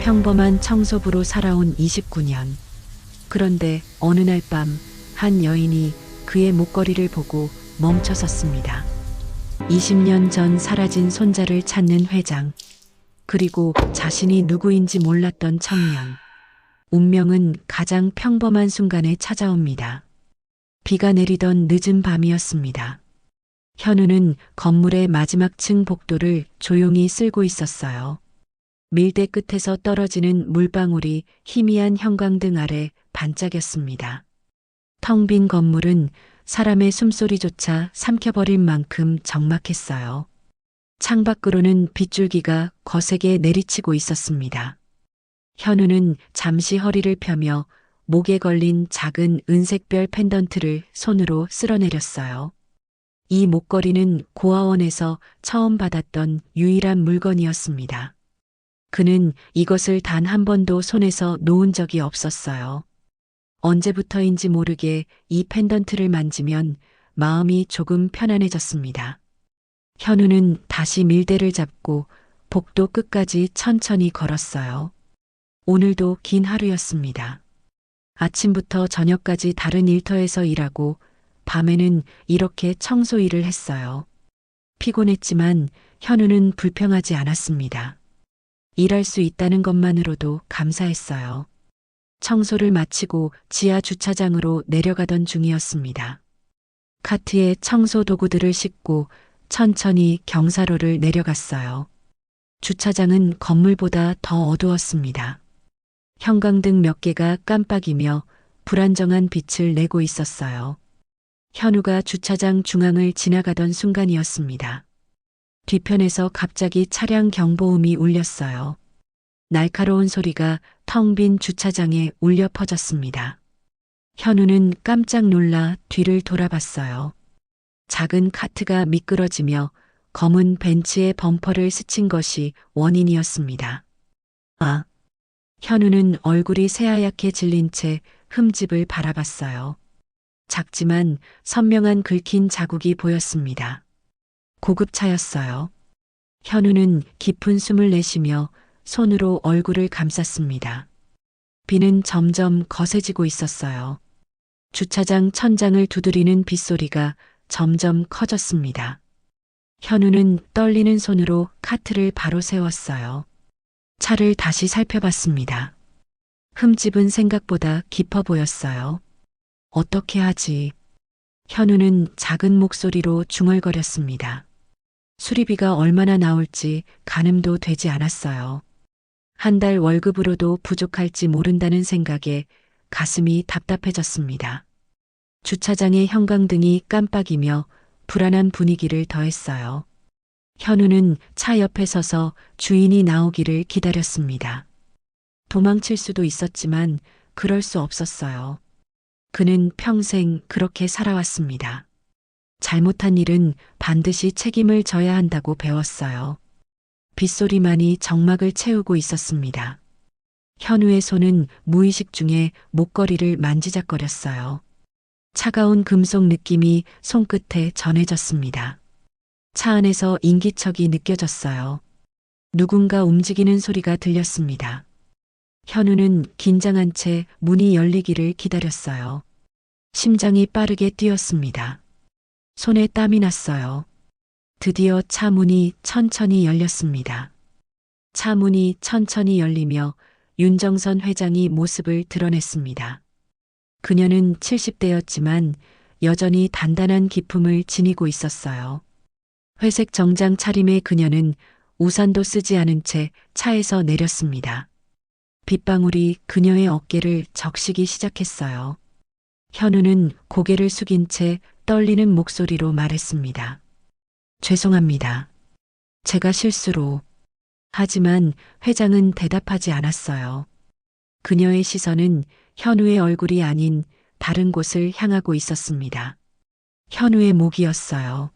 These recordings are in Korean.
평범한 청소부로 살아온 29년. 그런데 어느 날 밤 한 여인이 그의 목걸이를 보고 멈춰섰습니다. 20년 전 사라진 손자를 찾는 회장. 그리고 자신이 누구인지 몰랐던 청년. 운명은 가장 평범한 순간에 찾아옵니다. 비가 내리던 늦은 밤이었습니다. 현우는 건물의 마지막 층 복도를 조용히 쓸고 있었어요. 밀대 끝에서 떨어지는 물방울이 희미한 형광등 아래 반짝였습니다. 텅 빈 건물은 사람의 숨소리조차 삼켜버릴 만큼 적막했어요. 창밖으로는 빗줄기가 거세게 내리치고 있었습니다. 현우는 잠시 허리를 펴며 목에 걸린 작은 은색별 펜던트를 손으로 쓸어내렸어요. 이 목걸이는 고아원에서 처음 받았던 유일한 물건이었습니다. 그는 이것을 단 한 번도 손에서 놓은 적이 없었어요. 언제부터인지 모르게 이 펜던트를 만지면 마음이 조금 편안해졌습니다. 현우는 다시 밀대를 잡고 복도 끝까지 천천히 걸었어요. 오늘도 긴 하루였습니다. 아침부터 저녁까지 다른 일터에서 일하고 밤에는 이렇게 청소 일을 했어요. 피곤했지만 현우는 불평하지 않았습니다. 일할 수 있다는 것만으로도 감사했어요. 청소를 마치고 지하 주차장으로 내려가던 중이었습니다. 카트에 청소 도구들을 싣고 천천히 경사로를 내려갔어요. 주차장은 건물보다 더 어두웠습니다. 형광등 몇 개가 깜빡이며 불안정한 빛을 내고 있었어요. 현우가 주차장 중앙을 지나가던 순간이었습니다. 뒤편에서 갑자기 차량 경보음이 울렸어요. 날카로운 소리가 텅 빈 주차장에 울려 퍼졌습니다. 현우는 깜짝 놀라 뒤를 돌아봤어요. 작은 카트가 미끄러지며 검은 벤츠의 범퍼를 스친 것이 원인이었습니다. 아! 현우는 얼굴이 새하얗게 질린 채 흠집을 바라봤어요. 작지만 선명한 긁힌 자국이 보였습니다. 고급차였어요. 현우는 깊은 숨을 내쉬며 손으로 얼굴을 감쌌습니다. 비는 점점 거세지고 있었어요. 주차장 천장을 두드리는 빗소리가 점점 커졌습니다. 현우는 떨리는 손으로 카트를 바로 세웠어요. 차를 다시 살펴봤습니다. 흠집은 생각보다 깊어 보였어요. 어떻게 하지? 현우는 작은 목소리로 중얼거렸습니다. 수리비가 얼마나 나올지 가늠도 되지 않았어요. 한 달 월급으로도 부족할지 모른다는 생각에 가슴이 답답해졌습니다. 주차장의 형광등이 깜빡이며 불안한 분위기를 더했어요. 현우는 차 옆에 서서 주인이 나오기를 기다렸습니다. 도망칠 수도 있었지만 그럴 수 없었어요. 그는 평생 그렇게 살아왔습니다. 잘못한 일은 반드시 책임을 져야 한다고 배웠어요. 빗소리만이 정막을 채우고 있었습니다. 현우의 손은 무의식 중에 목걸이를 만지작거렸어요. 차가운 금속 느낌이 손끝에 전해졌습니다. 차 안에서 인기척이 느껴졌어요. 누군가 움직이는 소리가 들렸습니다. 현우는 긴장한 채 문이 열리기를 기다렸어요. 심장이 빠르게 뛰었습니다. 손에 땀이 났어요. 드디어 차 문이 천천히 열렸습니다. 차 문이 천천히 열리며 윤정선 회장이 모습을 드러냈습니다. 그녀는 70대였지만 여전히 단단한 기품을 지니고 있었어요. 회색 정장 차림의 그녀는 우산도 쓰지 않은 채 차에서 내렸습니다. 빗방울이 그녀의 어깨를 적시기 시작했어요. 현우는 고개를 숙인 채 떨리는 목소리로 말했습니다. 죄송합니다. 제가 실수로. 하지만 회장은 대답하지 않았어요. 그녀의 시선은 현우의 얼굴이 아닌 다른 곳을 향하고 있었습니다. 현우의 목이었어요.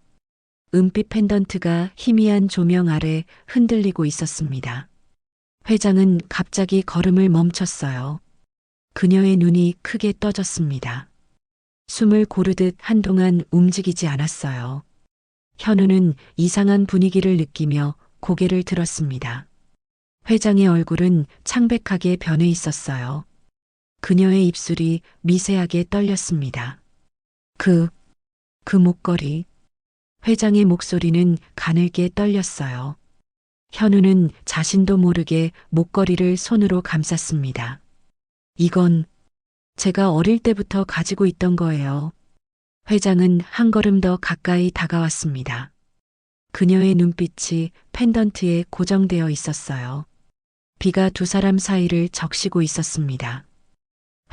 은빛 펜던트가 희미한 조명 아래 흔들리고 있었습니다. 회장은 갑자기 걸음을 멈췄어요. 그녀의 눈이 크게 떠졌습니다. 숨을 고르듯 한동안 움직이지 않았어요. 현우는 이상한 분위기를 느끼며 고개를 들었습니다. 회장의 얼굴은 창백하게 변해 있었어요. 그녀의 입술이 미세하게 떨렸습니다. 그 목걸이. 회장의 목소리는 가늘게 떨렸어요. 현우는 자신도 모르게 목걸이를 손으로 감쌌습니다. 이건 제가 어릴 때부터 가지고 있던 거예요. 회장은 한 걸음 더 가까이 다가왔습니다. 그녀의 눈빛이 펜던트에 고정되어 있었어요. 비가 두 사람 사이를 적시고 있었습니다.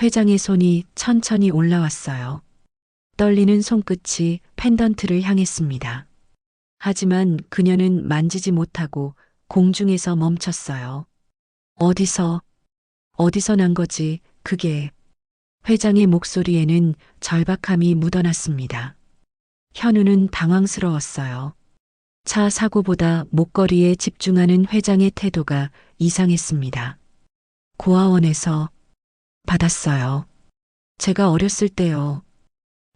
회장의 손이 천천히 올라왔어요. 떨리는 손끝이 펜던트를 향했습니다. 하지만 그녀는 만지지 못하고 공중에서 멈췄어요. 어디서 난 거지, 그게. 회장의 목소리에는 절박함이 묻어났습니다. 현우는 당황스러웠어요. 차 사고보다 목걸이에 집중하는 회장의 태도가 이상했습니다. 고아원에서 받았어요. 제가 어렸을 때요.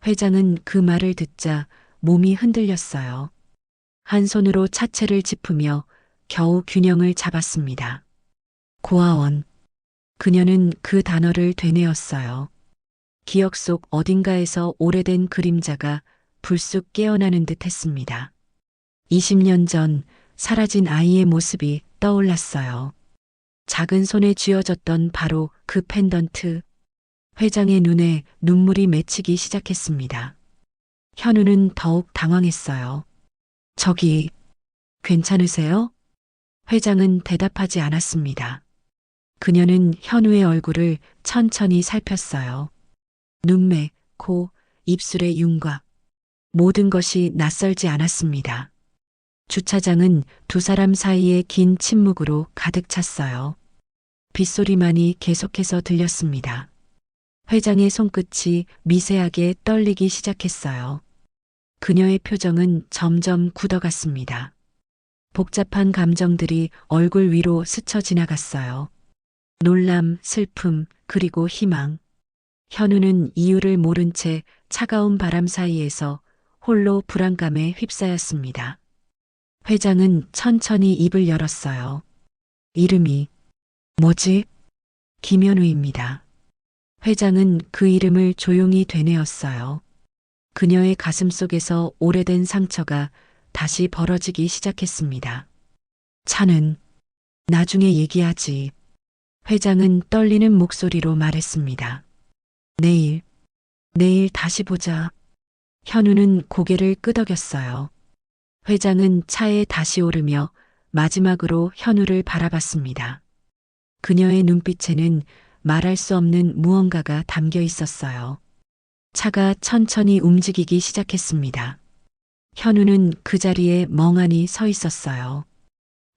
회장은 그 말을 듣자 몸이 흔들렸어요. 한 손으로 차체를 짚으며 겨우 균형을 잡았습니다. 고아원. 그녀는 그 단어를 되뇌었어요. 기억 속 어딘가에서 오래된 그림자가 불쑥 깨어나는 듯 했습니다. 20년 전 사라진 아이의 모습이 떠올랐어요. 작은 손에 쥐어졌던 바로 그 펜던트. 회장의 눈에 눈물이 맺히기 시작했습니다. 현우는 더욱 당황했어요. 저기, 괜찮으세요? 회장은 대답하지 않았습니다. 그녀는 현우의 얼굴을 천천히 살폈어요. 눈매, 코, 입술의 윤곽. 모든 것이 낯설지 않았습니다. 주차장은 두 사람 사이의 긴 침묵으로 가득 찼어요. 빗소리만이 계속해서 들렸습니다. 회장의 손끝이 미세하게 떨리기 시작했어요. 그녀의 표정은 점점 굳어갔습니다. 복잡한 감정들이 얼굴 위로 스쳐 지나갔어요. 놀람, 슬픔, 그리고 희망. 현우는 이유를 모른 채 차가운 바람 사이에서 홀로 불안감에 휩싸였습니다. 회장은 천천히 입을 열었어요. 이름이 뭐지? 김현우입니다. 회장은 그 이름을 조용히 되뇌었어요. 그녀의 가슴 속에서 오래된 상처가 다시 벌어지기 시작했습니다. 차는 나중에 얘기하지. 회장은 떨리는 목소리로 말했습니다. 내일 다시 보자. 현우는 고개를 끄덕였어요. 회장은 차에 다시 오르며 마지막으로 현우를 바라봤습니다. 그녀의 눈빛에는 말할 수 없는 무언가가 담겨 있었어요. 차가 천천히 움직이기 시작했습니다. 현우는 그 자리에 멍하니 서 있었어요.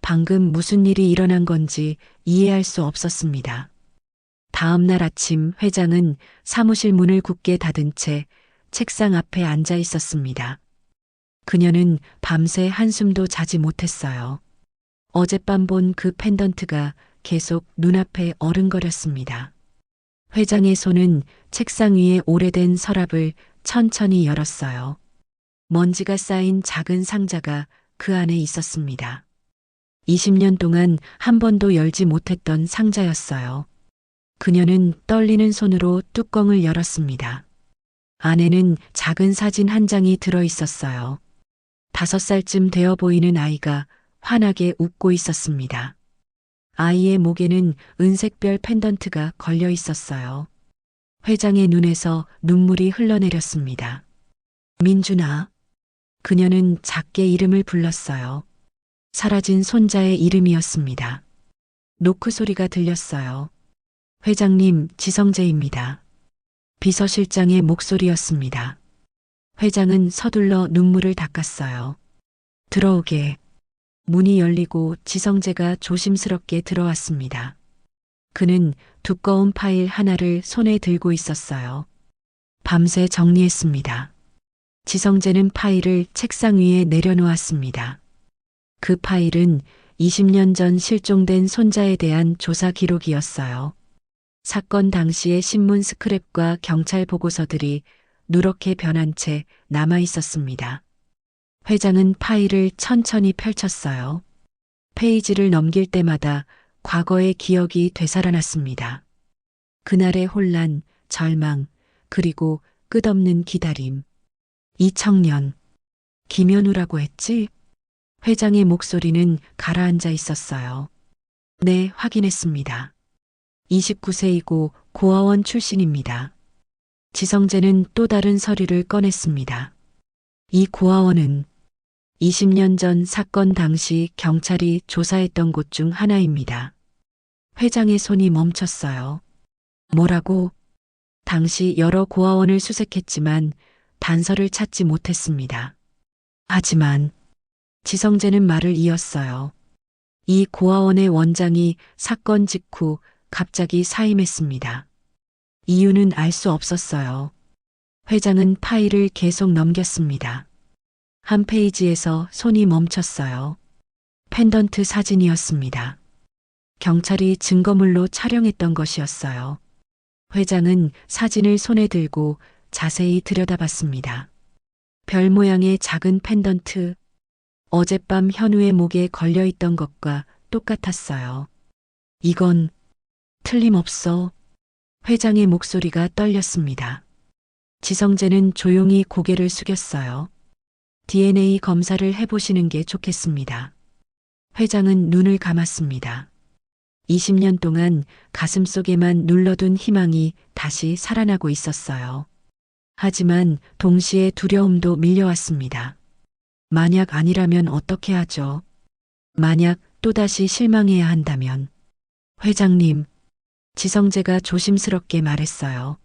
방금 무슨 일이 일어난 건지 이해할 수 없었습니다. 다음 날 아침 회장은 사무실 문을 굳게 닫은 채 책상 앞에 앉아 있었습니다. 그녀는 밤새 한숨도 자지 못했어요. 어젯밤 본 그 펜던트가 계속 눈앞에 어른거렸습니다. 회장의 손은 책상 위에 오래된 서랍을 천천히 열었어요. 먼지가 쌓인 작은 상자가 그 안에 있었습니다. 20년 동안 한 번도 열지 못했던 상자였어요. 그녀는 떨리는 손으로 뚜껑을 열었습니다. 안에는 작은 사진 한 장이 들어 있었어요. 5살쯤 되어 보이는 아이가 환하게 웃고 있었습니다. 아이의 목에는 은색별 펜던트가 걸려 있었어요. 회장의 눈에서 눈물이 흘러내렸습니다. 민준아. 그녀는 작게 이름을 불렀어요. 사라진 손자의 이름이었습니다. 노크 소리가 들렸어요. 회장님, 지성재입니다. 비서실장의 목소리였습니다. 회장은 서둘러 눈물을 닦았어요. 들어오게. 문이 열리고 지성재가 조심스럽게 들어왔습니다. 그는 두꺼운 파일 하나를 손에 들고 있었어요. 밤새 정리했습니다. 지성재는 파일을 책상 위에 내려놓았습니다. 그 파일은 20년 전 실종된 손자에 대한 조사 기록이었어요. 사건 당시의 신문 스크랩과 경찰 보고서들이 누렇게 변한 채 남아 있었습니다. 회장은 파일을 천천히 펼쳤어요. 페이지를 넘길 때마다 과거의 기억이 되살아났습니다. 그날의 혼란, 절망, 그리고 끝없는 기다림. 이 청년, 김현우라고 했지? 회장의 목소리는 가라앉아 있었어요. 네, 확인했습니다. 29세이고 고아원 출신입니다. 지성재는 또 다른 서류를 꺼냈습니다. 이 고아원은 20년 전 사건 당시 경찰이 조사했던 곳 중 하나입니다. 회장의 손이 멈췄어요. 뭐라고? 당시 여러 고아원을 수색했지만 단서를 찾지 못했습니다. 하지만 지성재는 말을 이었어요. 이 고아원의 원장이 사건 직후 갑자기 사임했습니다. 이유는 알 수 없었어요. 회장은 파일을 계속 넘겼습니다. 한 페이지에서 손이 멈췄어요. 펜던트 사진이었습니다. 경찰이 증거물로 촬영했던 것이었어요. 회장은 사진을 손에 들고 자세히 들여다봤습니다. 별 모양의 작은 펜던트, 어젯밤 현우의 목에 걸려있던 것과 똑같았어요. 이건 틀림없어. 회장의 목소리가 떨렸습니다. 지성재는 조용히 고개를 숙였어요. DNA 검사를 해보시는 게 좋겠습니다. 회장은 눈을 감았습니다. 20년 동안 가슴속에만 눌러둔 희망이 다시 살아나고 있었어요. 하지만 동시에 두려움도 밀려왔습니다. 만약 아니라면 어떻게 하죠? 만약 또다시 실망해야 한다면. 회장님, 지성재가 조심스럽게 말했어요.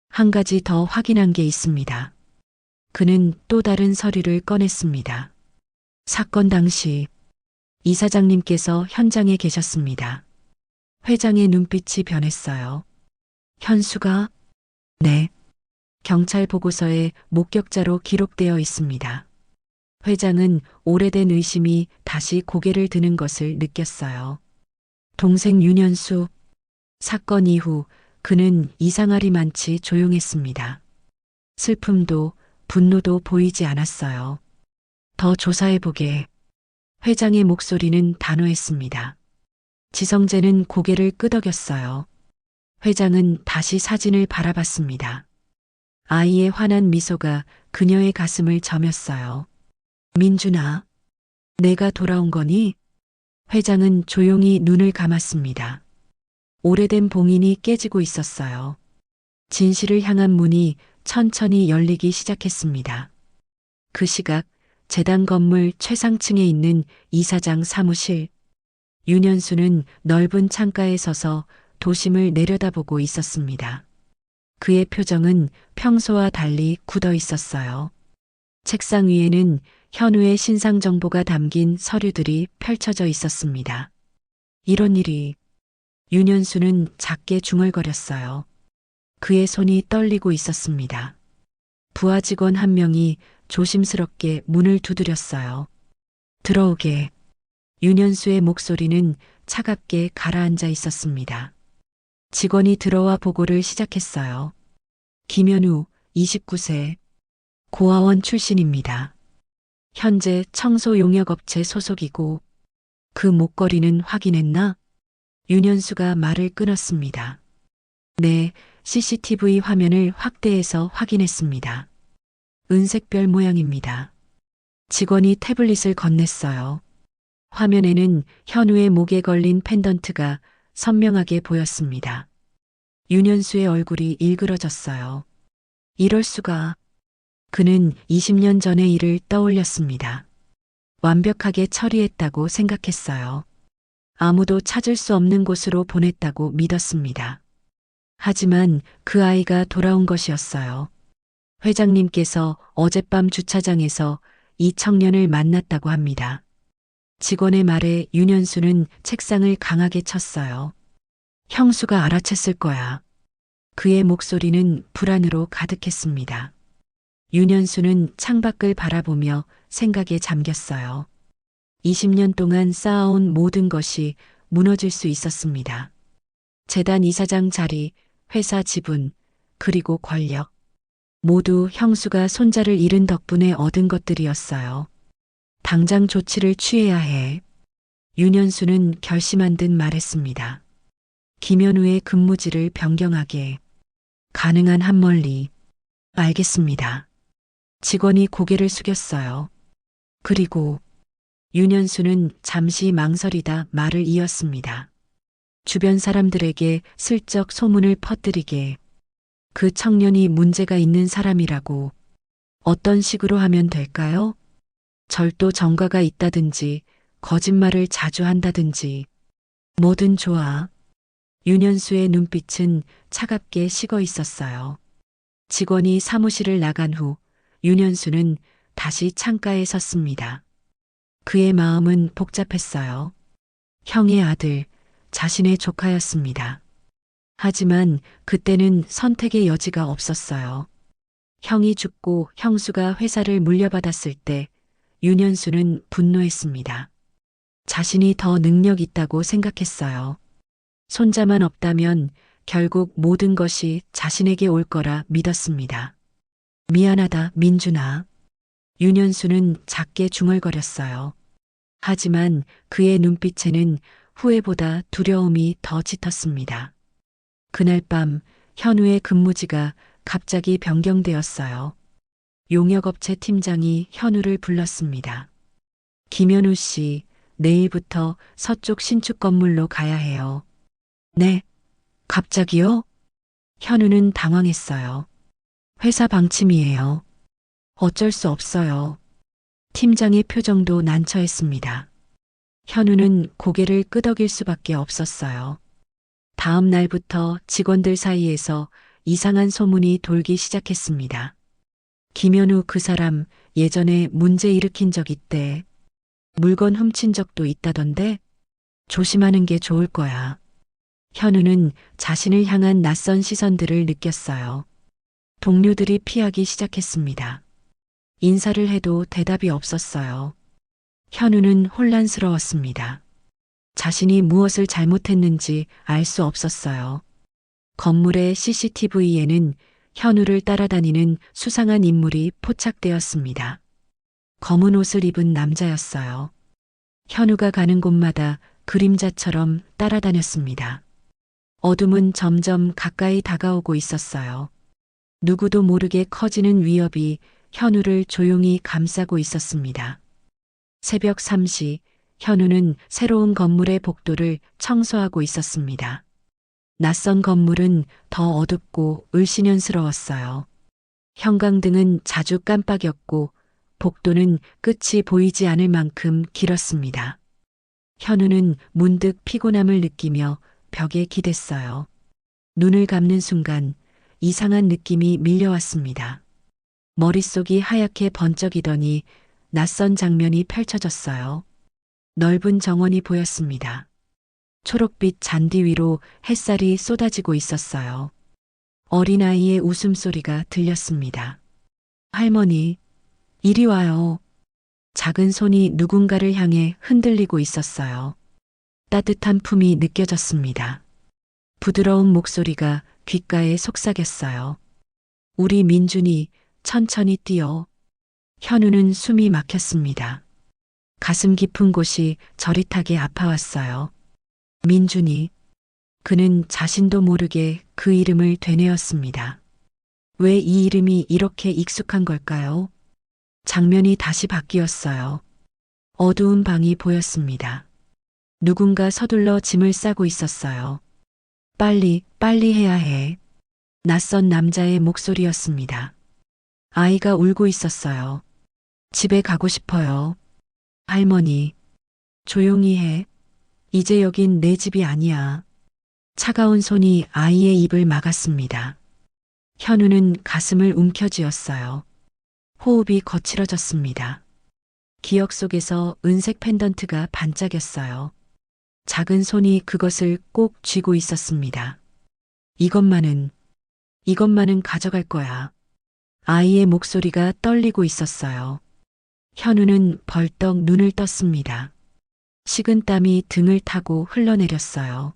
한 가지 더 확인한 게 있습니다. 그는 또 다른 서류를 꺼냈습니다. 사건 당시 이사장님께서 현장에 계셨습니다. 회장의 눈빛이 변했어요. 현수가? 네. 경찰 보고서에 목격자로 기록되어 있습니다. 회장은 오래된 의심이 다시 고개를 드는 것을 느꼈어요. 동생 윤현수. 사건 이후 그는 이상하리 많지 조용했습니다. 슬픔도 분노도 보이지 않았어요. 더 조사해보게. 회장의 목소리는 단호했습니다. 지성재는 고개를 끄덕였어요. 회장은 다시 사진을 바라봤습니다. 아이의 환한 미소가 그녀의 가슴을 저몄어요. 민준아, 내가 돌아온 거니? 회장은 조용히 눈을 감았습니다. 오래된 봉인이 깨지고 있었어요. 진실을 향한 문이 천천히 열리기 시작했습니다. 그 시각 재단 건물 최상층에 있는 이사장 사무실. 윤현수는 넓은 창가에 서서 도심을 내려다보고 있었습니다. 그의 표정은 평소와 달리 굳어 있었어요. 책상 위에는 현우의 신상 정보가 담긴 서류들이 펼쳐져 있었습니다. 이런 일이. 윤현수는 작게 중얼거렸어요. 그의 손이 떨리고 있었습니다. 부하 직원 한 명이 조심스럽게 문을 두드렸어요. 들어오게. 윤현수의 목소리는 차갑게 가라앉아 있었습니다. 직원이 들어와 보고를 시작했어요. 김현우, 29세, 고아원 출신입니다. 현재 청소용역업체 소속이고 그 목걸이는 확인했나? 윤현수가 말을 끊었습니다. 네, CCTV 화면을 확대해서 확인했습니다. 은색별 모양입니다. 직원이 태블릿을 건넸어요. 화면에는 현우의 목에 걸린 펜던트가 선명하게 보였습니다. 윤현수의 얼굴이 일그러졌어요. 이럴 수가. 그는 20년 전의 일을 떠올렸습니다. 완벽하게 처리했다고 생각했어요. 아무도 찾을 수 없는 곳으로 보냈다고 믿었습니다. 하지만 그 아이가 돌아온 것이었어요. 회장님께서 어젯밤 주차장에서 이 청년을 만났다고 합니다. 직원의 말에 윤현수는 책상을 강하게 쳤어요. 형수가 알아챘을 거야. 그의 목소리는 불안으로 가득했습니다. 윤현수는 창밖을 바라보며 생각에 잠겼어요. 20년 동안 쌓아온 모든 것이 무너질 수 있었습니다. 재단 이사장 자리, 회사 지분, 그리고 권력. 모두 형수가 손자를 잃은 덕분에 얻은 것들이었어요. 당장 조치를 취해야 해. 윤현수는 결심한 듯 말했습니다. 김현우의 근무지를 변경하게. 가능한 한 멀리. 알겠습니다. 직원이 고개를 숙였어요. 그리고 윤현수는 잠시 망설이다 말을 이었습니다. 주변 사람들에게 슬쩍 소문을 퍼뜨리게. 그 청년이 문제가 있는 사람이라고. 어떤 식으로 하면 될까요? 절도 전과가 있다든지 거짓말을 자주 한다든지. 뭐든 좋아. 윤현수의 눈빛은 차갑게 식어 있었어요. 직원이 사무실을 나간 후 윤현수는 다시 창가에 섰습니다. 그의 마음은 복잡했어요. 형의 아들, 자신의 조카였습니다. 하지만 그때는 선택의 여지가 없었어요. 형이 죽고 형수가 회사를 물려받았을 때 윤현수는 분노했습니다. 자신이 더 능력 있다고 생각했어요. 손자만 없다면 결국 모든 것이 자신에게 올 거라 믿었습니다. 미안하다, 민준아. 윤현수는 작게 중얼거렸어요. 하지만 그의 눈빛에는 후회보다 두려움이 더 짙었습니다. 그날 밤 현우의 근무지가 갑자기 변경되었어요. 용역업체 팀장이 현우를 불렀습니다. 김현우 씨, 내일부터 서쪽 신축 건물로 가야 해요. 네? 갑자기요? 현우는 당황했어요. 회사 방침이에요. 어쩔 수 없어요. 팀장의 표정도 난처했습니다. 현우는 고개를 끄덕일 수밖에 없었어요. 다음 날부터 직원들 사이에서 이상한 소문이 돌기 시작했습니다. 김현우 그 사람 예전에 문제 일으킨 적 있대. 물건 훔친 적도 있다던데? 조심하는 게 좋을 거야. 현우는 자신을 향한 낯선 시선들을 느꼈어요. 동료들이 피하기 시작했습니다. 인사를 해도 대답이 없었어요. 현우는 혼란스러웠습니다. 자신이 무엇을 잘못했는지 알 수 없었어요. 건물의 CCTV에는 현우를 따라다니는 수상한 인물이 포착되었습니다. 검은 옷을 입은 남자였어요. 현우가 가는 곳마다 그림자처럼 따라다녔습니다. 어둠은 점점 가까이 다가오고 있었어요. 누구도 모르게 커지는 위협이 현우를 조용히 감싸고 있었습니다. 새벽 3시, 현우는 새로운 건물의 복도를 청소하고 있었습니다. 낯선 건물은 더 어둡고 을씨년스러웠어요. 형광등은 자주 깜빡였고 복도는 끝이 보이지 않을 만큼 길었습니다. 현우는 문득 피곤함을 느끼며 벽에 기댔어요. 눈을 감는 순간 이상한 느낌이 밀려왔습니다. 머릿속이 하얗게 번쩍이더니 낯선 장면이 펼쳐졌어요. 넓은 정원이 보였습니다. 초록빛 잔디 위로 햇살이 쏟아지고 있었어요. 어린아이의 웃음소리가 들렸습니다. 할머니, 이리 와요. 작은 손이 누군가를 향해 흔들리고 있었어요. 따뜻한 품이 느껴졌습니다. 부드러운 목소리가 귓가에 속삭였어요. 우리 민준이 천천히 뛰어. 현우는 숨이 막혔습니다. 가슴 깊은 곳이 저릿하게 아파왔어요. 민준이. 그는 자신도 모르게 그 이름을 되뇌었습니다. 왜 이 이름이 이렇게 익숙한 걸까요? 장면이 다시 바뀌었어요. 어두운 방이 보였습니다. 누군가 서둘러 짐을 싸고 있었어요. 빨리, 빨리 해야 해. 낯선 남자의 목소리였습니다. 아이가 울고 있었어요. 집에 가고 싶어요. 할머니, 조용히 해. 이제 여긴 내 집이 아니야. 차가운 손이 아이의 입을 막았습니다. 현우는 가슴을 움켜쥐었어요. 호흡이 거칠어졌습니다. 기억 속에서 은색 펜던트가 반짝였어요. 작은 손이 그것을 꼭 쥐고 있었습니다. 이것만은 가져갈 거야. 아이의 목소리가 떨리고 있었어요. 현우는 벌떡 눈을 떴습니다. 식은땀이 등을 타고 흘러내렸어요.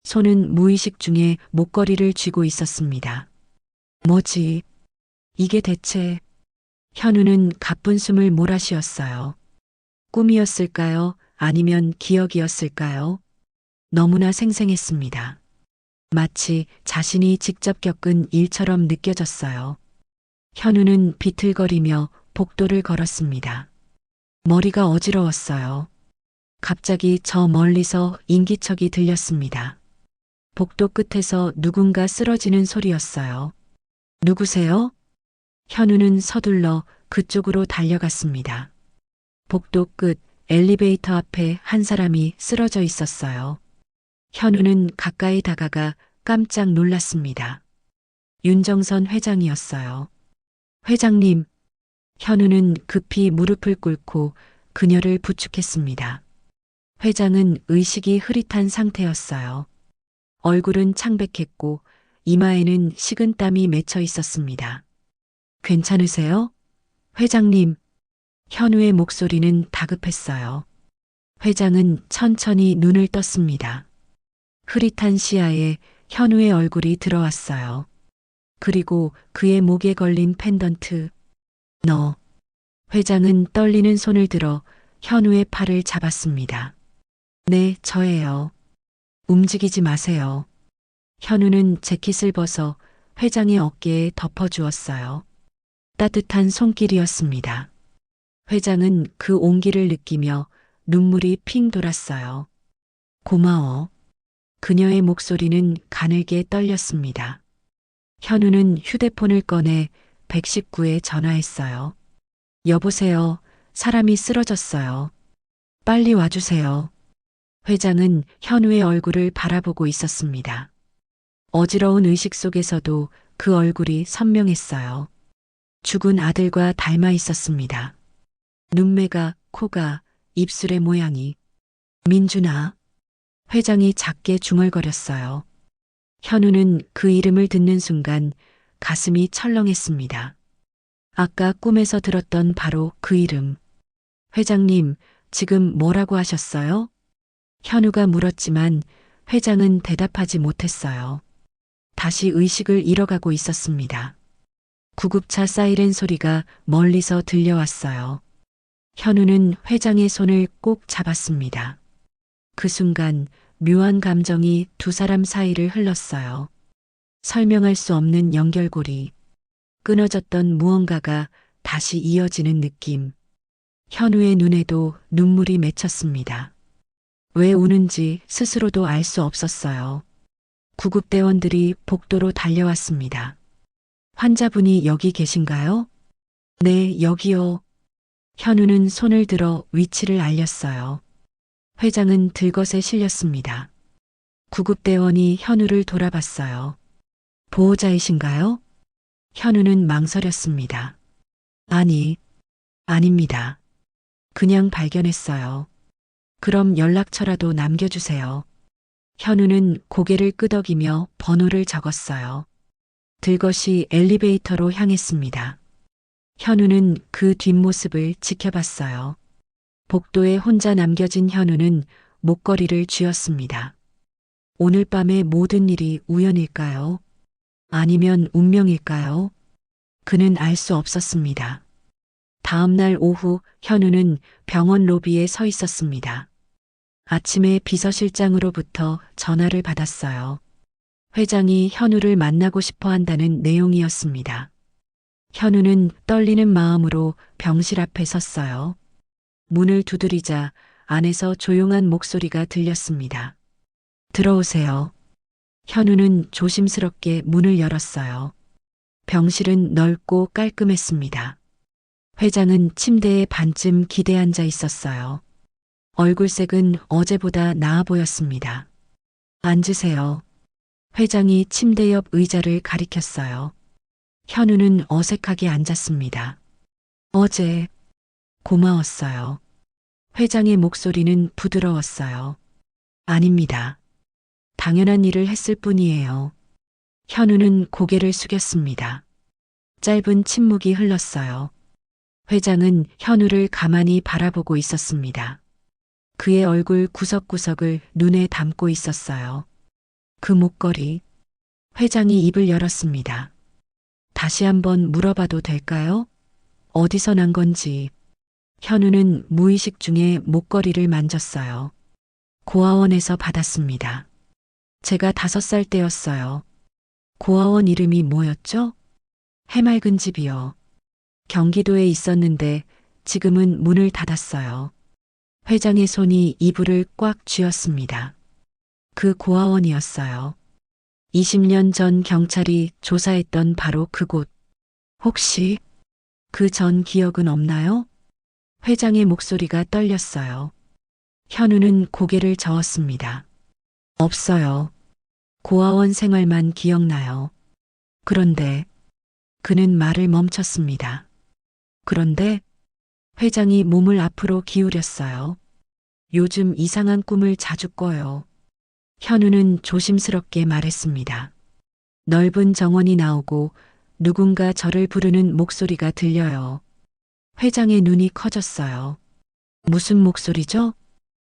손은 무의식 중에 목걸이를 쥐고 있었습니다. 뭐지? 이게 대체... 현우는 가쁜 숨을 몰아쉬었어요. 꿈이었을까요? 아니면 기억이었을까요? 너무나 생생했습니다. 마치 자신이 직접 겪은 일처럼 느껴졌어요. 현우는 비틀거리며 복도를 걸었습니다. 머리가 어지러웠어요. 갑자기 저 멀리서 인기척이 들렸습니다. 복도 끝에서 누군가 쓰러지는 소리였어요. 누구세요? 현우는 서둘러 그쪽으로 달려갔습니다. 복도 끝 엘리베이터 앞에 한 사람이 쓰러져 있었어요. 현우는 가까이 다가가 깜짝 놀랐습니다. 윤정선 회장이었어요. 회장님, 현우는 급히 무릎을 꿇고 그녀를 부축했습니다. 회장은 의식이 흐릿한 상태였어요. 얼굴은 창백했고 이마에는 식은땀이 맺혀 있었습니다. 괜찮으세요? 회장님, 현우의 목소리는 다급했어요. 회장은 천천히 눈을 떴습니다. 흐릿한 시야에 현우의 얼굴이 들어왔어요. 그리고 그의 목에 걸린 펜던트. 너. 회장은 떨리는 손을 들어 현우의 팔을 잡았습니다. 네, 저예요. 움직이지 마세요. 현우는 재킷을 벗어 회장의 어깨에 덮어주었어요. 따뜻한 손길이었습니다. 회장은 그 온기를 느끼며 눈물이 핑 돌았어요. 고마워. 그녀의 목소리는 가늘게 떨렸습니다. 현우는 휴대폰을 꺼내 119에 전화했어요. 여보세요. 사람이 쓰러졌어요. 빨리 와주세요. 회장은 현우의 얼굴을 바라보고 있었습니다. 어지러운 의식 속에서도 그 얼굴이 선명했어요. 죽은 아들과 닮아 있었습니다. 눈매가, 코가, 입술의 모양이. 민준아. 회장이 작게 중얼거렸어요. 현우는 그 이름을 듣는 순간 가슴이 철렁했습니다. 아까 꿈에서 들었던 바로 그 이름. 회장님, 지금 뭐라고 하셨어요? 현우가 물었지만 회장은 대답하지 못했어요. 다시 의식을 잃어가고 있었습니다. 구급차 사이렌 소리가 멀리서 들려왔어요. 현우는 회장의 손을 꼭 잡았습니다. 그 순간 묘한 감정이 두 사람 사이를 흘렀어요. 설명할 수 없는 연결고리. 끊어졌던 무언가가 다시 이어지는 느낌. 현우의 눈에도 눈물이 맺혔습니다. 왜 우는지 스스로도 알 수 없었어요. 구급대원들이 복도로 달려왔습니다. 환자분이 여기 계신가요? 네, 여기요. 현우는 손을 들어 위치를 알렸어요. 회장은 들것에 실렸습니다. 구급대원이 현우를 돌아봤어요. 보호자이신가요? 현우는 망설였습니다. 아니, 아닙니다. 그냥 발견했어요. 그럼 연락처라도 남겨주세요. 현우는 고개를 끄덕이며 번호를 적었어요. 들것이 엘리베이터로 향했습니다. 현우는 그 뒷모습을 지켜봤어요. 복도에 혼자 남겨진 현우는 목걸이를 쥐었습니다. 오늘 밤의 모든 일이 우연일까요? 아니면 운명일까요? 그는 알 수 없었습니다. 다음 날 오후 현우는 병원 로비에 서 있었습니다. 아침에 비서실장으로부터 전화를 받았어요. 회장이 현우를 만나고 싶어 한다는 내용이었습니다. 현우는 떨리는 마음으로 병실 앞에 섰어요. 문을 두드리자 안에서 조용한 목소리가 들렸습니다. 들어오세요. 현우는 조심스럽게 문을 열었어요. 병실은 넓고 깔끔했습니다. 회장은 침대에 반쯤 기대앉아 있었어요. 얼굴색은 어제보다 나아 보였습니다. 앉으세요. 회장이 침대 옆 의자를 가리켰어요. 현우는 어색하게 앉았습니다. 어제 고마웠어요. 회장의 목소리는 부드러웠어요. 아닙니다. 당연한 일을 했을 뿐이에요. 현우는 고개를 숙였습니다. 짧은 침묵이 흘렀어요. 회장은 현우를 가만히 바라보고 있었습니다. 그의 얼굴 구석구석을 눈에 담고 있었어요. 그 목걸이. 회장이 입을 열었습니다. 다시 한번 물어봐도 될까요? 어디서 난 건지. 현우는 무의식 중에 목걸이를 만졌어요. 고아원에서 받았습니다. 제가 5살 때였어요. 고아원 이름이 뭐였죠? 해맑은 집이요. 경기도에 있었는데 지금은 문을 닫았어요. 회장의 손이 이불을 꽉 쥐었습니다. 그 고아원이었어요. 20년 전 경찰이 조사했던 바로 그곳. 혹시 그 전 기억은 없나요? 회장의 목소리가 떨렸어요. 현우는 고개를 저었습니다. 없어요. 고아원 생활만 기억나요. 그런데 그는 말을 멈췄습니다. 그런데 회장이 몸을 앞으로 기울였어요. 요즘 이상한 꿈을 자주 꿔요. 현우는 조심스럽게 말했습니다. 넓은 정원이 나오고 누군가 저를 부르는 목소리가 들려요. 회장의 눈이 커졌어요. 무슨 목소리죠?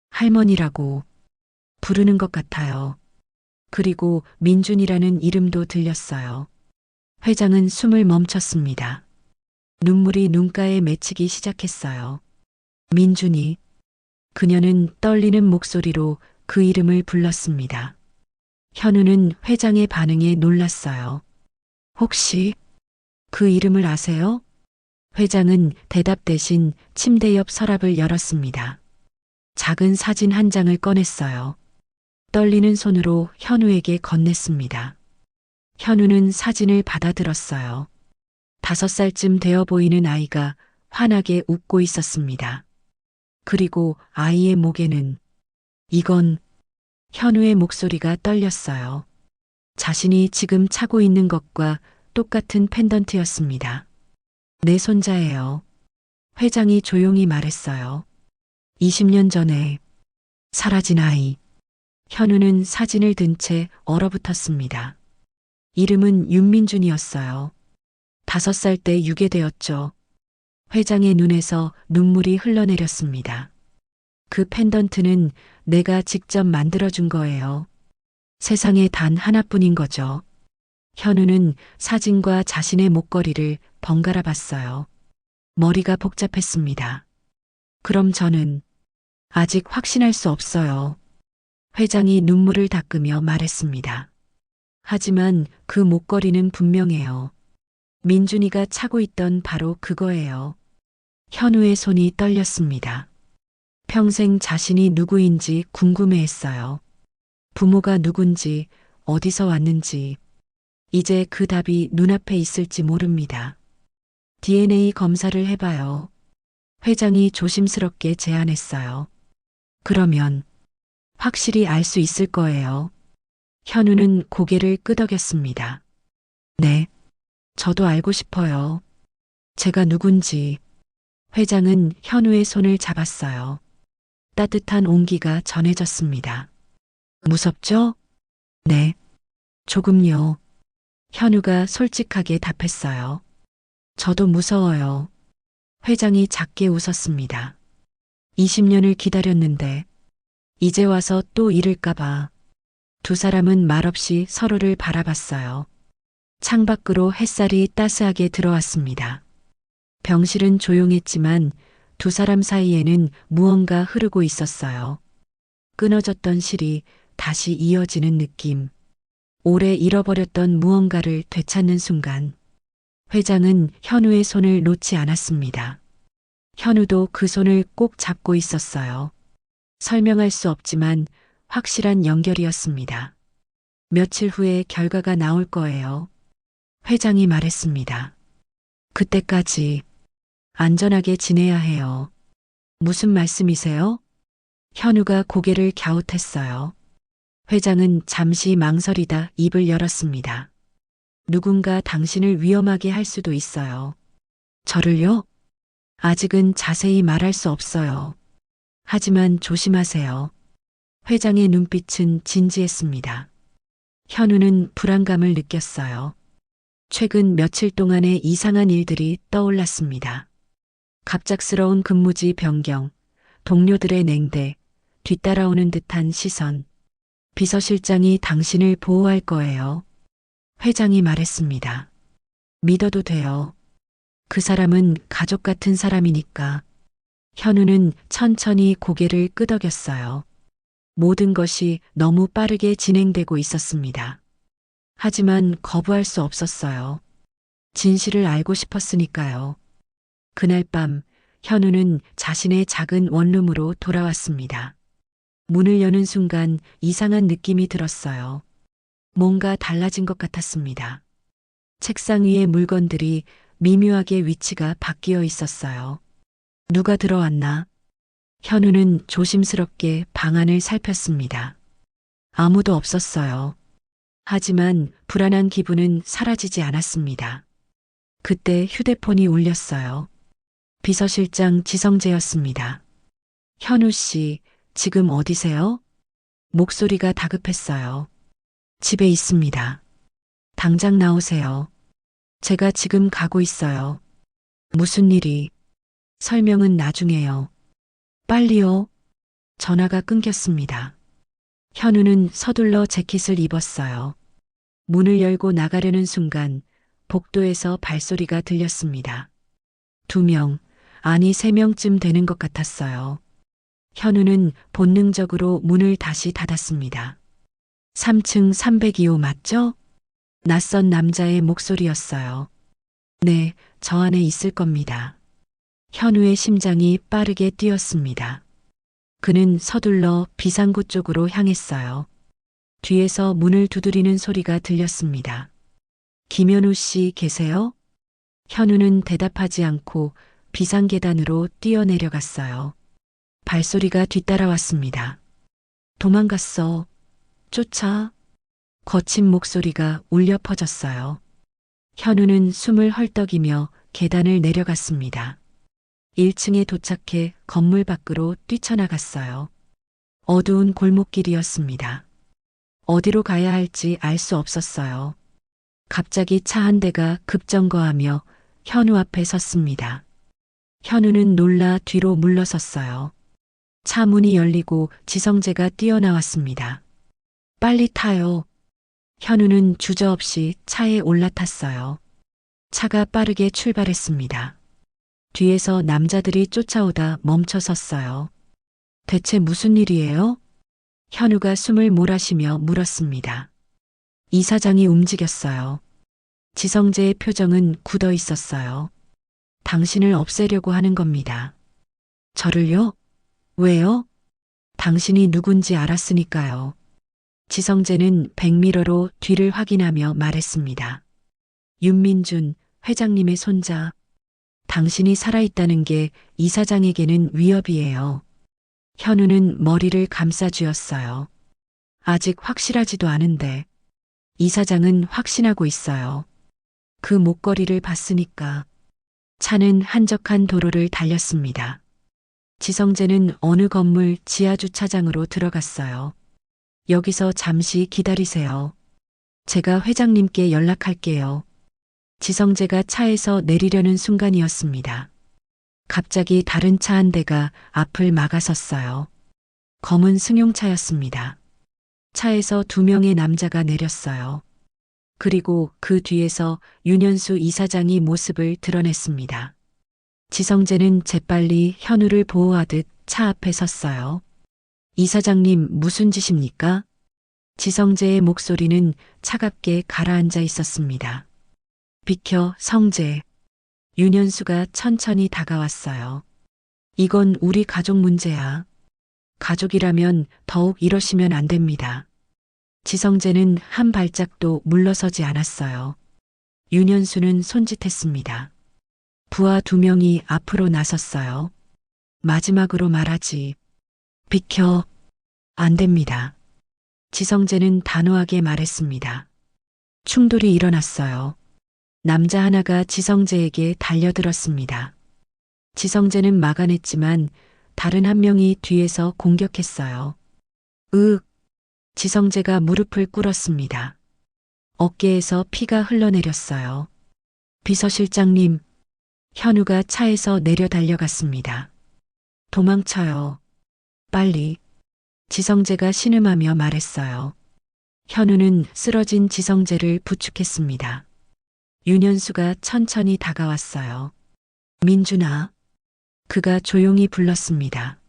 할머니라고 부르는 것 같아요. 그리고 민준이라는 이름도 들렸어요. 회장은 숨을 멈췄습니다. 눈물이 눈가에 맺히기 시작했어요. 민준이. 그녀는 떨리는 목소리로 그 이름을 불렀습니다. 현우는 회장의 반응에 놀랐어요. 혹시 그 이름을 아세요? 회장은 대답 대신 침대 옆 서랍을 열었습니다. 작은 사진 한 장을 꺼냈어요. 떨리는 손으로 현우에게 건넸습니다. 현우는 사진을 받아들었어요. 5살쯤 되어 보이는 아이가 환하게 웃고 있었습니다. 그리고 아이의 목에는 이건 현우의 목소리가 떨렸어요. 자신이 지금 차고 있는 것과 똑같은 펜던트였습니다. 내 손자예요. 회장이 조용히 말했어요. 20년 전에 사라진 아이. 현우는 사진을 든 채 얼어붙었습니다. 이름은 윤민준이었어요. 5살 때 유괴되었죠. 회장의 눈에서 눈물이 흘러내렸습니다. 그 펜던트는 내가 직접 만들어준 거예요. 세상에 단 하나뿐인 거죠. 현우는 사진과 자신의 목걸이를 번갈아 봤어요. 머리가 복잡했습니다. 그럼 저는 아직 확신할 수 없어요. 회장이 눈물을 닦으며 말했습니다. 하지만 그 목걸이는 분명해요. 민준이가 차고 있던 바로 그거예요. 현우의 손이 떨렸습니다. 평생 자신이 누구인지 궁금해했어요. 부모가 누군지, 어디서 왔는지. 이제 그 답이 눈앞에 있을지 모릅니다. DNA 검사를 해봐요. 회장이 조심스럽게 제안했어요. 그러면 확실히 알 수 있을 거예요. 현우는 고개를 끄덕였습니다. 네, 저도 알고 싶어요. 제가 누군지. 회장은 현우의 손을 잡았어요. 따뜻한 온기가 전해졌습니다. 무섭죠? 네, 조금요. 현우가 솔직하게 답했어요. 저도 무서워요. 회장이 작게 웃었습니다. 20년을 기다렸는데 이제 와서 또 이럴까봐. 두 사람은 말없이 서로를 바라봤어요. 창밖으로 햇살이 따스하게 들어왔습니다. 병실은 조용했지만 두 사람 사이에는 무언가 흐르고 있었어요. 끊어졌던 실이 다시 이어지는 느낌. 오래 잃어버렸던 무언가를 되찾는 순간. 회장은 현우의 손을 놓지 않았습니다. 현우도 그 손을 꼭 잡고 있었어요. 설명할 수 없지만 확실한 연결이었습니다. 며칠 후에 결과가 나올 거예요. 회장이 말했습니다. 그때까지 안전하게 지내야 해요. 무슨 말씀이세요? 현우가 고개를 갸웃했어요. 회장은 잠시 망설이다 입을 열었습니다. 누군가 당신을 위험하게 할 수도 있어요. 저를요? 아직은 자세히 말할 수 없어요. 하지만 조심하세요. 회장의 눈빛은 진지했습니다. 현우는 불안감을 느꼈어요. 최근 며칠 동안의 이상한 일들이 떠올랐습니다. 갑작스러운 근무지 변경, 동료들의 냉대, 뒤따라오는 듯한 시선. 비서실장이 당신을 보호할 거예요. 회장이 말했습니다. 믿어도 돼요. 그 사람은 가족 같은 사람이니까. 현우는 천천히 고개를 끄덕였어요. 모든 것이 너무 빠르게 진행되고 있었습니다. 하지만 거부할 수 없었어요. 진실을 알고 싶었으니까요. 그날 밤 현우는 자신의 작은 원룸으로 돌아왔습니다. 문을 여는 순간 이상한 느낌이 들었어요. 뭔가 달라진 것 같았습니다. 책상 위의 물건들이 미묘하게 위치가 바뀌어 있었어요. 누가 들어왔나? 현우는 조심스럽게 방 안을 살폈습니다. 아무도 없었어요. 하지만 불안한 기분은 사라지지 않았습니다. 그때 휴대폰이 울렸어요. 비서실장 지성재였습니다. 현우 씨, 지금 어디세요? 목소리가 다급했어요. 집에 있습니다. 당장 나오세요. 제가 지금 가고 있어요. 무슨 일이? 설명은 나중에요. 빨리요. 전화가 끊겼습니다. 현우는 서둘러 재킷을 입었어요. 문을 열고 나가려는 순간 복도에서 발소리가 들렸습니다. 2명, 아니 3명쯤 되는 것 같았어요. 현우는 본능적으로 문을 다시 닫았습니다. 3층 302호 맞죠? 낯선 남자의 목소리였어요. 네, 저 안에 있을 겁니다. 현우의 심장이 빠르게 뛰었습니다. 그는 서둘러 비상구 쪽으로 향했어요. 뒤에서 문을 두드리는 소리가 들렸습니다. 김현우 씨 계세요? 현우는 대답하지 않고 비상계단으로 뛰어내려갔어요. 발소리가 뒤따라왔습니다. 도망갔어. 쫓아. 거친 목소리가 울려 퍼졌어요. 현우는 숨을 헐떡이며 계단을 내려갔습니다. 1층에 도착해 건물 밖으로 뛰쳐나갔어요. 어두운 골목길이었습니다. 어디로 가야 할지 알 수 없었어요. 갑자기 차 한 대가 급정거하며 현우 앞에 섰습니다. 현우는 놀라 뒤로 물러섰어요. 차 문이 열리고 지성재가 뛰어나왔습니다. 빨리 타요. 현우는 주저없이 차에 올라탔어요. 차가 빠르게 출발했습니다. 뒤에서 남자들이 쫓아오다 멈춰 섰어요. 대체 무슨 일이에요? 현우가 숨을 몰아쉬며 물었습니다. 이사장이 움직였어요. 지성재의 표정은 굳어 있었어요. 당신을 없애려고 하는 겁니다. 저를요? 왜요? 당신이 누군지 알았으니까요. 지성재는 백미러로 뒤를 확인하며 말했습니다. 윤민준 회장님의 손자. 당신이 살아있다는 게 이사장에게는 위협이에요. 현우는 머리를 감싸쥐었어요. 아직 확실하지도 않은데 이사장은 확신하고 있어요. 그 목걸이를 봤으니까. 차는 한적한 도로를 달렸습니다. 지성재는 어느 건물 지하주차장으로 들어갔어요. 여기서 잠시 기다리세요. 제가 회장님께 연락할게요. 지성재가 차에서 내리려는 순간이었습니다. 갑자기 다른 차 한 대가 앞을 막아섰어요. 검은 승용차였습니다. 차에서 2명의 남자가 내렸어요. 그리고 그 뒤에서 윤현수 이사장이 모습을 드러냈습니다. 지성재는 재빨리 현우를 보호하듯 차 앞에 섰어요. 이사장님 무슨 짓입니까? 지성재의 목소리는 차갑게 가라앉아 있었습니다. 비켜, 성재. 윤현수가 천천히 다가왔어요. 이건 우리 가족 문제야. 가족이라면 더욱 이러시면 안 됩니다. 지성재는 한 발짝도 물러서지 않았어요. 윤현수는 손짓했습니다. 부하 2명이 앞으로 나섰어요. 마지막으로 말하지. 비켜. 안 됩니다. 지성재는 단호하게 말했습니다. 충돌이 일어났어요. 남자 하나가 지성재에게 달려들었습니다. 지성재는 막아냈지만 다른 한 명이 뒤에서 공격했어요. 으윽. 지성재가 무릎을 꿇었습니다. 어깨에서 피가 흘러내렸어요. 비서실장님. 현우가 차에서 내려 달려갔습니다. 도망쳐요. 빨리. 지성재가 신음하며 말했어요. 현우는 쓰러진 지성재를 부축했습니다. 윤현수가 천천히 다가왔어요. 민준아. 그가 조용히 불렀습니다.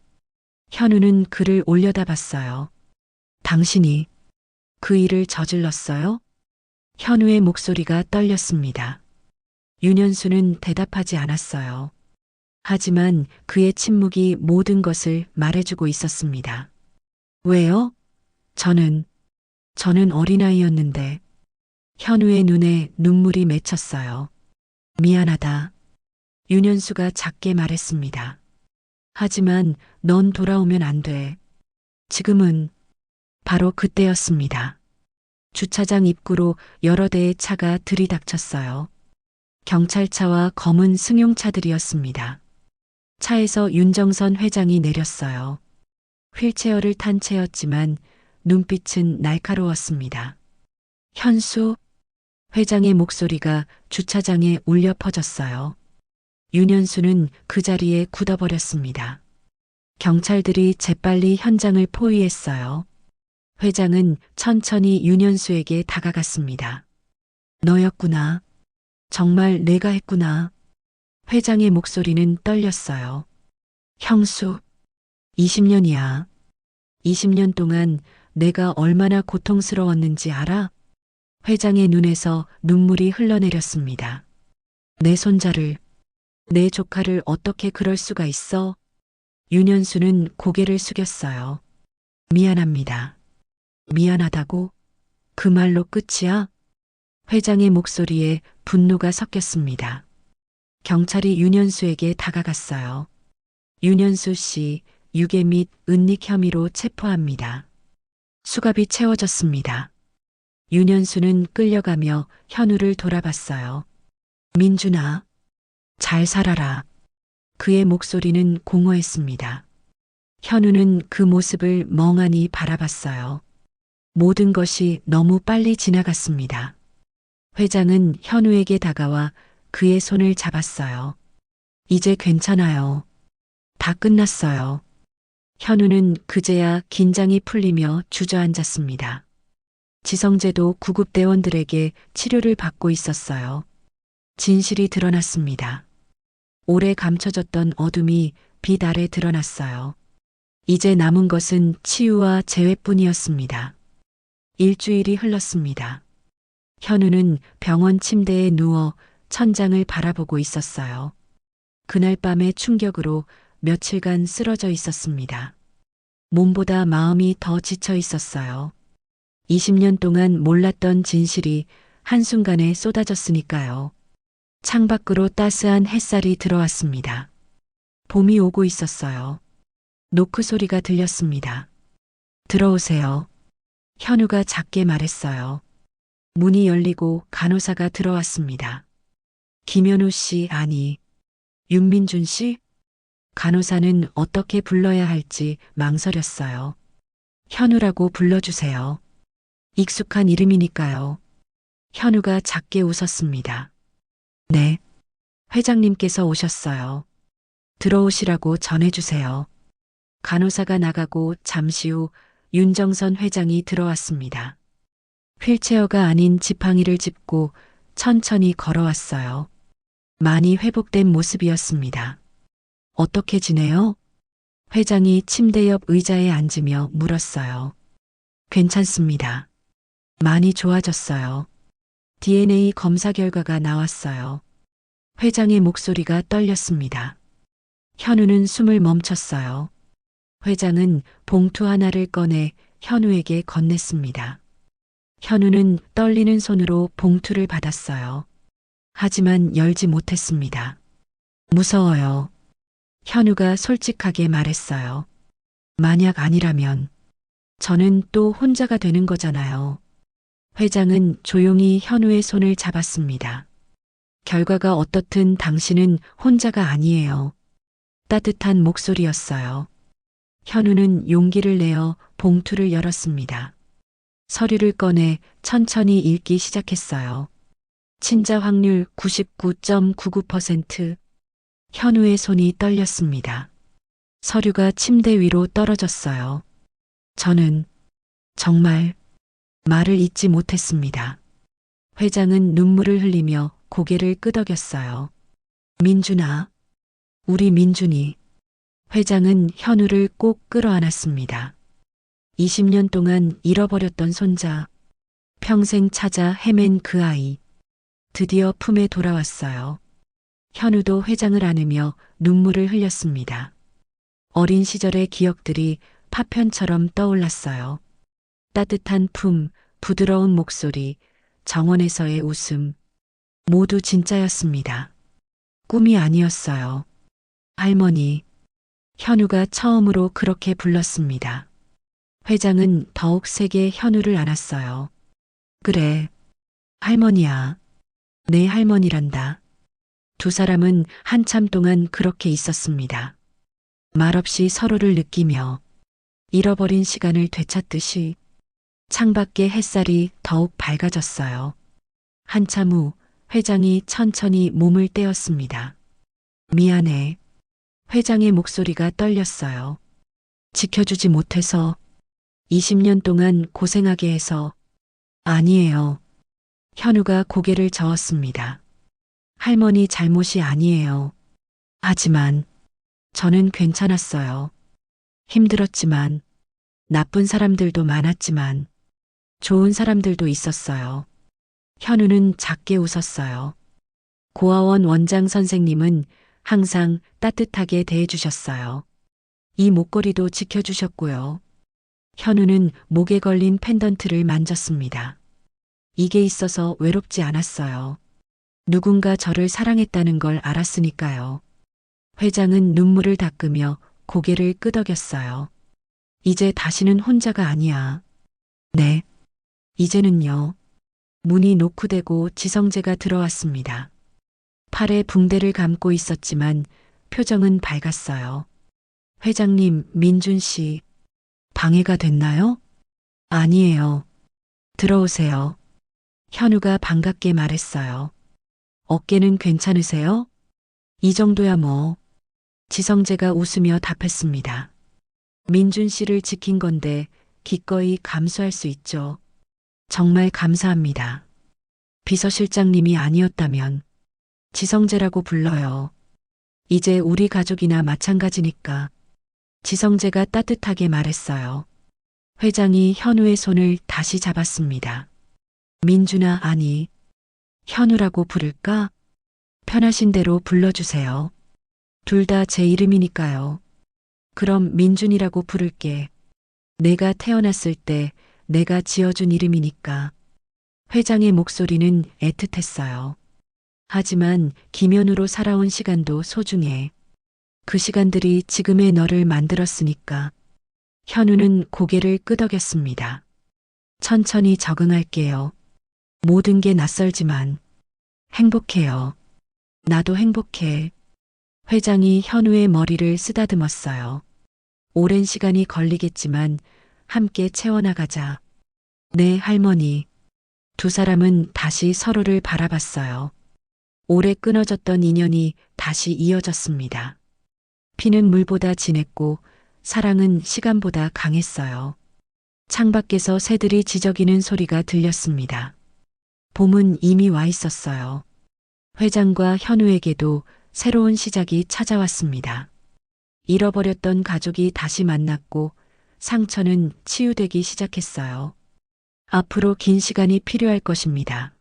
현우는 그를 올려다봤어요. 당신이 그 일을 저질렀어요? 현우의 목소리가 떨렸습니다. 윤현수는 대답하지 않았어요. 하지만 그의 침묵이 모든 것을 말해주고 있었습니다. 왜요? 저는 어린아이였는데. 현우의 눈에 눈물이 맺혔어요. 미안하다. 윤현수가 작게 말했습니다. 하지만 넌 돌아오면 안 돼. 지금은 바로 그때였습니다. 주차장 입구로 여러 대의 차가 들이닥쳤어요. 경찰차와 검은 승용차들이었습니다. 차에서 윤정선 회장이 내렸어요. 휠체어를 탄 채였지만 눈빛은 날카로웠습니다. 현수, 회장의 목소리가 주차장에 울려 퍼졌어요. 윤현수는 그 자리에 굳어버렸습니다. 경찰들이 재빨리 현장을 포위했어요. 회장은 천천히 윤현수에게 다가갔습니다. 너였구나. 정말 내가 했구나. 회장의 목소리는 떨렸어요. 형수, 20년이야. 20년 동안 내가 얼마나 고통스러웠는지 알아? 회장의 눈에서 눈물이 흘러내렸습니다. 내 손자를, 내 조카를 어떻게 그럴 수가 있어? 윤현수는 고개를 숙였어요. 미안합니다. 미안하다고? 그 말로 끝이야? 회장의 목소리에 분노가 섞였습니다. 경찰이 윤현수에게 다가갔어요. 윤현수 씨, 유괴 및 은닉 혐의로 체포합니다. 수갑이 채워졌습니다. 윤현수는 끌려가며 현우를 돌아봤어요. 민준아, 잘 살아라. 그의 목소리는 공허했습니다. 현우는 그 모습을 멍하니 바라봤어요. 모든 것이 너무 빨리 지나갔습니다. 회장은 현우에게 다가와 그의 손을 잡았어요. 이제 괜찮아요. 다 끝났어요. 현우는 그제야 긴장이 풀리며 주저앉았습니다. 지성재도 구급대원들에게 치료를 받고 있었어요. 진실이 드러났습니다. 오래 감춰졌던 어둠이 빛 아래 드러났어요. 이제 남은 것은 치유와 재회뿐이었습니다. 일주일이 흘렀습니다. 현우는 병원 침대에 누워 천장을 바라보고 있었어요. 그날 밤의 충격으로 며칠간 쓰러져 있었습니다. 몸보다 마음이 더 지쳐 있었어요. 20년 동안 몰랐던 진실이 한순간에 쏟아졌으니까요. 창밖으로 따스한 햇살이 들어왔습니다. 봄이 오고 있었어요. 노크 소리가 들렸습니다. 들어오세요. 현우가 작게 말했어요. 문이 열리고 간호사가 들어왔습니다. 김현우 씨, 아니, 윤민준 씨? 간호사는 어떻게 불러야 할지 망설였어요. 현우라고 불러주세요. 익숙한 이름이니까요. 현우가 작게 웃었습니다. 네. 회장님께서 오셨어요. 들어오시라고 전해주세요. 간호사가 나가고 잠시 후 윤정선 회장이 들어왔습니다. 휠체어가 아닌 지팡이를 짚고 천천히 걸어왔어요. 많이 회복된 모습이었습니다. 어떻게 지내요? 회장이 침대 옆 의자에 앉으며 물었어요. 괜찮습니다. 많이 좋아졌어요. DNA 검사 결과가 나왔어요. 회장의 목소리가 떨렸습니다. 현우는 숨을 멈췄어요. 회장은 봉투 하나를 꺼내 현우에게 건넸습니다. 현우는 떨리는 손으로 봉투를 받았어요. 하지만 열지 못했습니다. 무서워요. 현우가 솔직하게 말했어요. 만약 아니라면 저는 또 혼자가 되는 거잖아요. 회장은 조용히 현우의 손을 잡았습니다. 결과가 어떻든 당신은 혼자가 아니에요. 따뜻한 목소리였어요. 현우는 용기를 내어 봉투를 열었습니다. 서류를 꺼내 천천히 읽기 시작했어요. 친자 확률 99.99%. 현우의 손이 떨렸습니다. 서류가 침대 위로 떨어졌어요. 저는 정말 말을 잇지 못했습니다. 회장은 눈물을 흘리며 고개를 끄덕였어요. 민준아, 우리 민준이. 회장은 현우를 꼭 끌어안았습니다. 20년 동안 잃어버렸던 손자, 평생 찾아 헤맨 그 아이, 드디어 품에 돌아왔어요. 현우도 회장을 안으며 눈물을 흘렸습니다. 어린 시절의 기억들이 파편처럼 떠올랐어요. 따뜻한 품, 부드러운 목소리, 정원에서의 웃음, 모두 진짜였습니다. 꿈이 아니었어요. 할머니, 현우가 처음으로 그렇게 불렀습니다. 회장은 더욱 세게 현우를 안았어요. 그래, 할머니야. 내 할머니란다. 두 사람은 한참 동안 그렇게 있었습니다. 말없이 서로를 느끼며 잃어버린 시간을 되찾듯이 창밖의 햇살이 더욱 밝아졌어요. 한참 후 회장이 천천히 몸을 떼었습니다. 미안해. 회장의 목소리가 떨렸어요. 지켜주지 못해서 20년 동안 고생하게 해서. 아니에요. 현우가 고개를 저었습니다. 할머니 잘못이 아니에요. 하지만 저는 괜찮았어요. 힘들었지만, 나쁜 사람들도 많았지만, 좋은 사람들도 있었어요. 현우는 작게 웃었어요. 고아원 원장 선생님은 항상 따뜻하게 대해주셨어요. 이 목걸이도 지켜주셨고요. 현우는 목에 걸린 펜던트를 만졌습니다. 이게 있어서 외롭지 않았어요. 누군가 저를 사랑했다는 걸 알았으니까요. 회장은 눈물을 닦으며 고개를 끄덕였어요. 이제 다시는 혼자가 아니야. 네. 이제는요. 문이 노크되고 지성재가 들어왔습니다. 팔에 붕대를 감고 있었지만 표정은 밝았어요. 회장님, 민준 씨, 방해가 됐나요? 아니에요. 들어오세요. 현우가 반갑게 말했어요. 어깨는 괜찮으세요? 이 정도야 뭐. 지성재가 웃으며 답했습니다. 민준 씨를 지킨 건데 기꺼이 감수할 수 있죠. 정말 감사합니다. 비서실장님이 아니었다면 지성재라고 불러요. 이제 우리 가족이나 마찬가지니까. 지성재가 따뜻하게 말했어요. 회장이 현우의 손을 다시 잡았습니다. 민준아, 아니, 현우라고 부를까? 편하신 대로 불러주세요. 둘 다 제 이름이니까요. 그럼 민준이라고 부를게. 내가 태어났을 때 내가 지어준 이름이니까. 회장의 목소리는 애틋했어요. 하지만 김현우로 살아온 시간도 소중해. 그 시간들이 지금의 너를 만들었으니까. 현우는 고개를 끄덕였습니다. 천천히 적응할게요. 모든 게 낯설지만 행복해요. 나도 행복해. 회장이 현우의 머리를 쓰다듬었어요. 오랜 시간이 걸리겠지만 함께 채워나가자. 네, 할머니. 두 사람은 다시 서로를 바라봤어요. 오래 끊어졌던 인연이 다시 이어졌습니다. 피는 물보다 진했고 사랑은 시간보다 강했어요. 창밖에서 새들이 지저귀는 소리가 들렸습니다. 봄은 이미 와 있었어요. 회장과 현우에게도 새로운 시작이 찾아왔습니다. 잃어버렸던 가족이 다시 만났고 상처는 치유되기 시작했어요. 앞으로 긴 시간이 필요할 것입니다.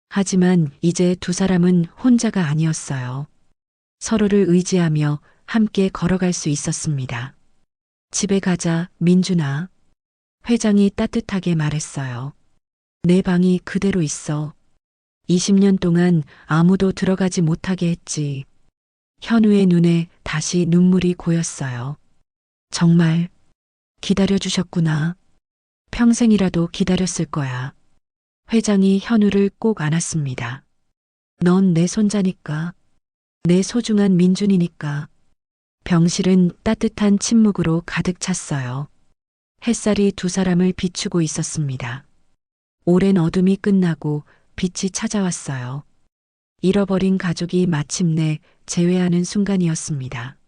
하지만 이제 두 사람은 혼자가 아니었어요. 서로를 의지하며 함께 걸어갈 수 있었습니다. 집에 가자, 민준아. 회장이 따뜻하게 말했어요. 내 방이 그대로 있어. 20년 동안 아무도 들어가지 못하게 했지. 현우의 눈에 다시 눈물이 고였어요. 정말 기다려주셨구나. 평생이라도 기다렸을 거야. 회장이 현우를 꼭 안았습니다. 넌 내 손자니까. 내 소중한 민준이니까. 병실은 따뜻한 침묵으로 가득 찼어요. 햇살이 두 사람을 비추고 있었습니다. 오랜 어둠이 끝나고 빛이 찾아왔어요. 잃어버린 가족이 마침내 재회하는 순간이었습니다.